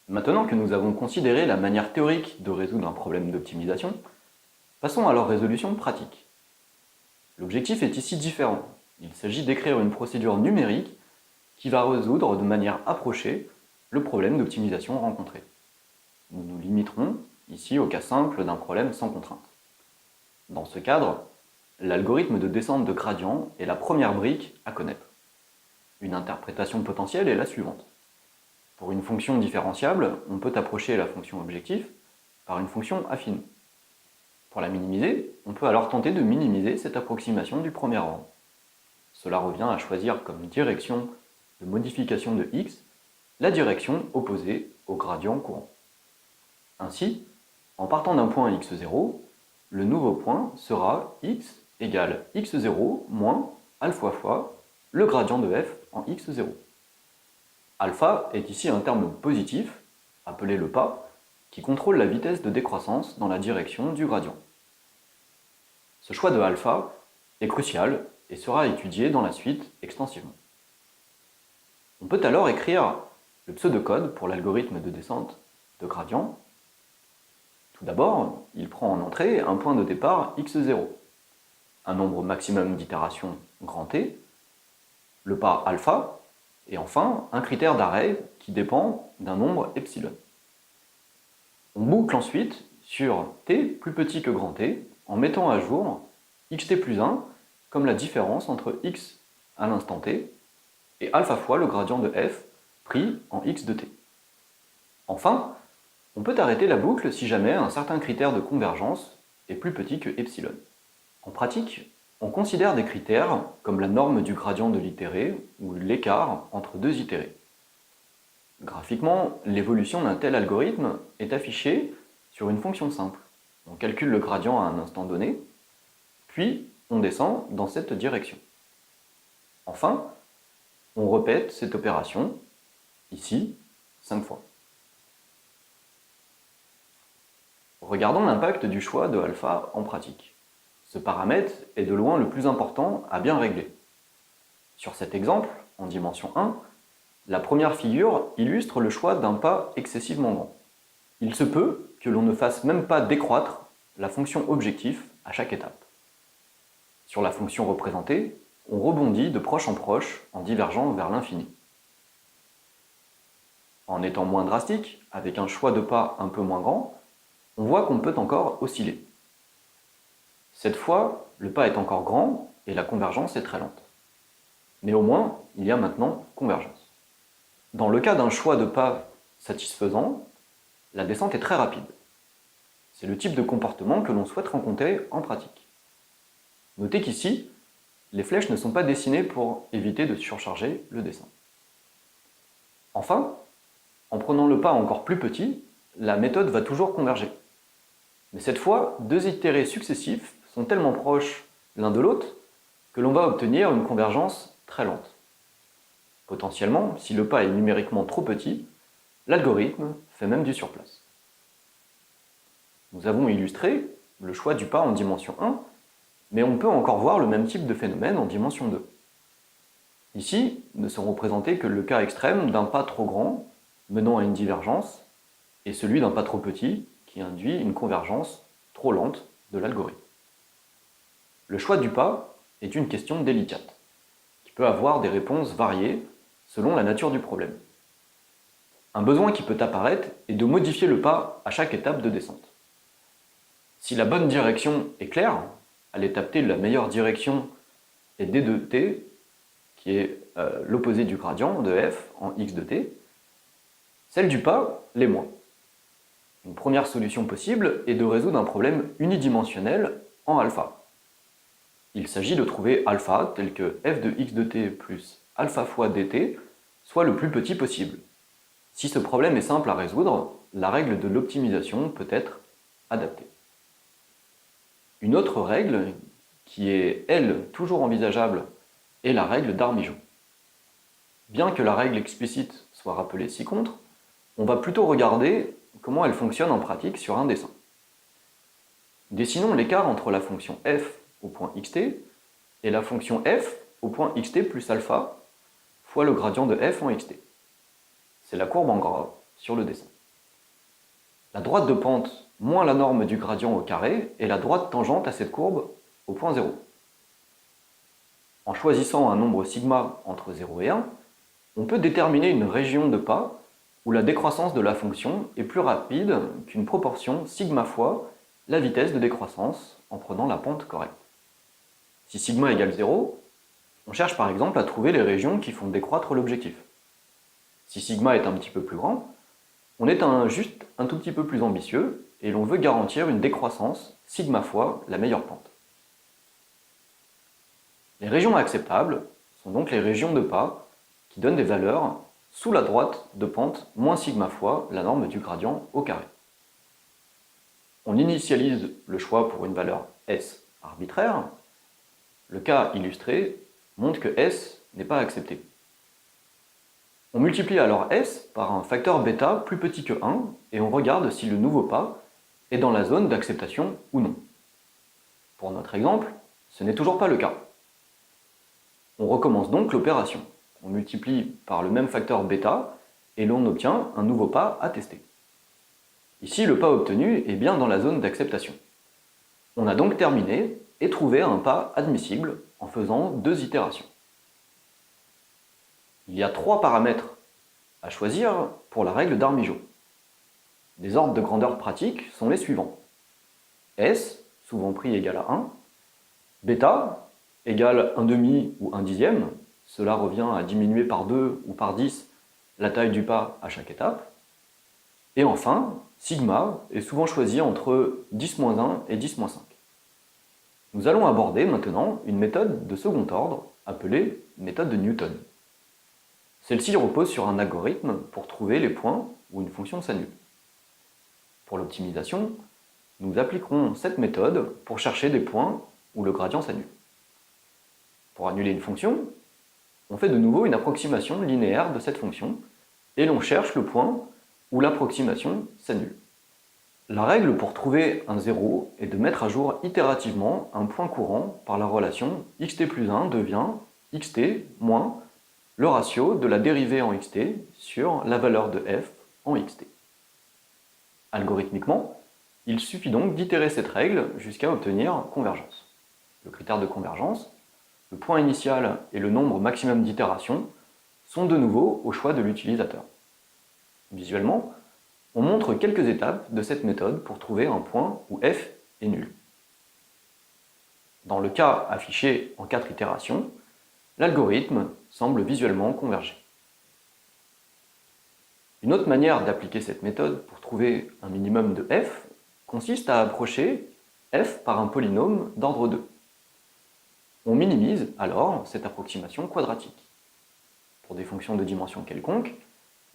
Maintenant que nous avons considéré la manière théorique de résoudre un problème d'optimisation, passons à leur résolution pratique. L'objectif est ici différent. Il s'agit d'écrire une procédure numérique qui va résoudre de manière approchée le problème d'optimisation rencontré. Nous nous limiterons ici au cas simple d'un problème sans contrainte. Dans ce cadre, l'algorithme de descente de gradient est la première brique à connaître. Une interprétation potentielle est la suivante. Pour une fonction différenciable, on peut approcher la fonction objectif par une fonction affine. Pour la minimiser, on peut alors tenter de minimiser cette approximation du premier ordre. Cela revient à choisir comme direction de modification de x la direction opposée au gradient courant. Ainsi, en partant d'un point x0, le nouveau point sera x égale x0 moins alpha fois le gradient de f en x0. Alpha est ici un terme positif, appelé le pas, qui contrôle la vitesse de décroissance dans la direction du gradient. Ce choix de alpha est crucial et sera étudié dans la suite extensivement. On peut alors écrire le pseudocode pour l'algorithme de descente de gradient. Tout d'abord, il prend en entrée un point de départ x0, un nombre maximum d'itérations grand T, le pas alpha, et enfin un critère d'arrêt qui dépend d'un nombre epsilon. On boucle ensuite sur t plus petit que grand T en mettant à jour xt plus 1 comme la différence entre x à l'instant t et alpha fois le gradient de f pris en x de t. Enfin, on peut arrêter la boucle si jamais un certain critère de convergence est plus petit que epsilon. En pratique, on considère des critères comme la norme du gradient de l'itéré ou l'écart entre deux itérés. Graphiquement, l'évolution d'un tel algorithme est affichée sur une fonction simple. On calcule le gradient à un instant donné, puis on descend dans cette direction. Enfin, on répète cette opération, ici, 5 fois. Regardons l'impact du choix de alpha en pratique. Ce paramètre est de loin le plus important à bien régler. Sur cet exemple, en dimension 1, la première figure illustre le choix d'un pas excessivement grand. Il se peut que l'on ne fasse même pas décroître la fonction objectif à chaque étape. Sur la fonction représentée, on rebondit de proche en proche en divergeant vers l'infini. En étant moins drastique, avec un choix de pas un peu moins grand, on voit qu'on peut encore osciller. Cette fois, le pas est encore grand et la convergence est très lente. Néanmoins, il y a maintenant convergence. Dans le cas d'un choix de pas satisfaisant, la descente est très rapide. C'est le type de comportement que l'on souhaite rencontrer en pratique. Notez qu'ici, les flèches ne sont pas dessinées pour éviter de surcharger le dessin. Enfin, en prenant le pas encore plus petit, la méthode va toujours converger. Mais cette fois, deux itérés successifs sont tellement proches l'un de l'autre que l'on va obtenir une convergence très lente. Potentiellement, si le pas est numériquement trop petit, l'algorithme fait même du surplace. Nous avons illustré le choix du pas en dimension 1, mais on peut encore voir le même type de phénomène en dimension 2. Ici, ne sont représentés que le cas extrême d'un pas trop grand, menant à une divergence, et celui d'un pas trop petit, qui induit une convergence trop lente de l'algorithme. Le choix du pas est une question délicate, qui peut avoir des réponses variées selon la nature du problème. Un besoin qui peut apparaître est de modifier le pas à chaque étape de descente. Si la bonne direction est claire, à l'étape t, la meilleure direction est d de t, qui est l'opposé du gradient de f en x de t, celle du pas l'est moins. Une première solution possible est de résoudre un problème unidimensionnel en alpha. Il s'agit de trouver alpha tel que f de x de t plus alpha fois dt soit le plus petit possible. Si ce problème est simple à résoudre, la règle de l'optimisation peut être adaptée. Une autre règle, qui est, elle, toujours envisageable, est la règle d'Armijon. Bien que la règle explicite soit rappelée ci-contre, on va plutôt regarder comment elle fonctionne en pratique sur un dessin. Dessinons l'écart entre la fonction f au point xt et la fonction f au point xt plus alpha fois le gradient de f en xt. C'est la courbe en gras sur le dessin. La droite de pente moins la norme du gradient au carré est la droite tangente à cette courbe au point 0. En choisissant un nombre sigma entre 0 et 1, on peut déterminer une région de pas où la décroissance de la fonction est plus rapide qu'une proportion sigma fois la vitesse de décroissance en prenant la pente correcte. Si sigma égale 0, on cherche par exemple à trouver les régions qui font décroître l'objectif. Si sigma est un petit peu plus grand, on est juste un tout petit peu plus ambitieux et l'on veut garantir une décroissance sigma fois la meilleure pente. Les régions acceptables sont donc les régions de pas qui donnent des valeurs sous la droite de pente moins sigma fois la norme du gradient au carré. On initialise le choix pour une valeur S arbitraire. Le cas illustré montre que S n'est pas accepté. On multiplie alors S par un facteur bêta plus petit que 1 et on regarde si le nouveau pas est dans la zone d'acceptation ou non. Pour notre exemple, ce n'est toujours pas le cas. On recommence donc l'opération. On multiplie par le même facteur bêta et l'on obtient un nouveau pas à tester. Ici, le pas obtenu est bien dans la zone d'acceptation. On a donc terminé et trouvé un pas admissible en faisant 2 itérations. Il y a 3 paramètres à choisir pour la règle d'Armijo. Les ordres de grandeur pratiques sont les suivants. S, souvent pris égal à 1, bêta, égale 1 demi ou 1 dixième, cela revient à diminuer par 2 ou par 10 la taille du pas à chaque étape. Et enfin, sigma est souvent choisi entre 10-1 et 10-5. Nous allons aborder maintenant une méthode de second ordre appelée méthode de Newton. Celle-ci repose sur un algorithme pour trouver les points où une fonction s'annule. Pour l'optimisation, nous appliquerons cette méthode pour chercher des points où le gradient s'annule. Pour annuler une fonction, on fait de nouveau une approximation linéaire de cette fonction et l'on cherche le point où l'approximation s'annule. La règle pour trouver un 0 est de mettre à jour itérativement un point courant par la relation xt plus 1 devient xt moins le ratio de la dérivée en xt sur la valeur de f en xt. Algorithmiquement, il suffit donc d'itérer cette règle jusqu'à obtenir convergence. Le critère de convergence, le point initial et le nombre maximum d'itérations sont de nouveau au choix de l'utilisateur. Visuellement, on montre quelques étapes de cette méthode pour trouver un point où f est nul. Dans le cas affiché en 4 itérations, l'algorithme semble visuellement converger. Une autre manière d'appliquer cette méthode pour trouver un minimum de f consiste à approcher f par un polynôme d'ordre 2. On minimise alors cette approximation quadratique. Pour des fonctions de dimension quelconque,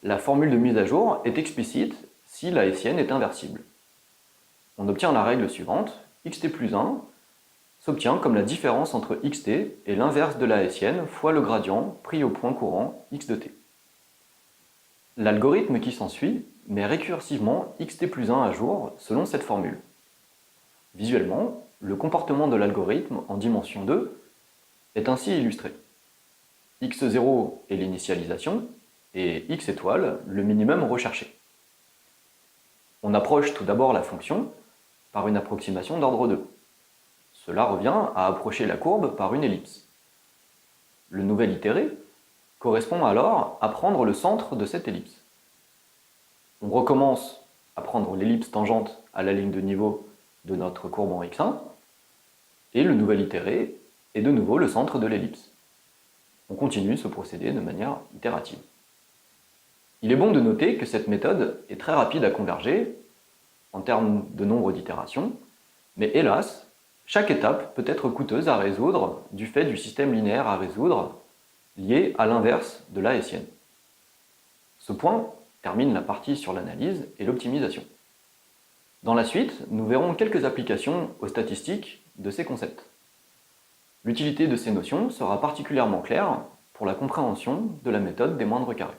la formule de mise à jour est explicite si la hessienne est inversible. On obtient la règle suivante, xt plus 1 s'obtient comme la différence entre xt et l'inverse de la hessienne fois le gradient pris au point courant x de t. L'algorithme qui s'ensuit met récursivement xt plus 1 à jour selon cette formule. Visuellement, le comportement de l'algorithme en dimension 2 est ainsi illustré. x0 est l'initialisation et x étoile le minimum recherché. On approche tout d'abord la fonction par une approximation d'ordre 2. Cela revient à approcher la courbe par une ellipse. Le nouvel itéré correspond alors à prendre le centre de cette ellipse. On recommence à prendre l'ellipse tangente à la ligne de niveau de notre courbe en x1, et le nouvel itéré est de nouveau le centre de l'ellipse. On continue ce procédé de manière itérative. Il est bon de noter que cette méthode est très rapide à converger en termes de nombre d'itérations, mais hélas, chaque étape peut être coûteuse à résoudre du fait du système linéaire à résoudre lié à l'inverse de la hessienne. Ce point termine la partie sur l'analyse et l'optimisation. Dans la suite, nous verrons quelques applications aux statistiques de ces concepts. L'utilité de ces notions sera particulièrement claire pour la compréhension de la méthode des moindres carrés.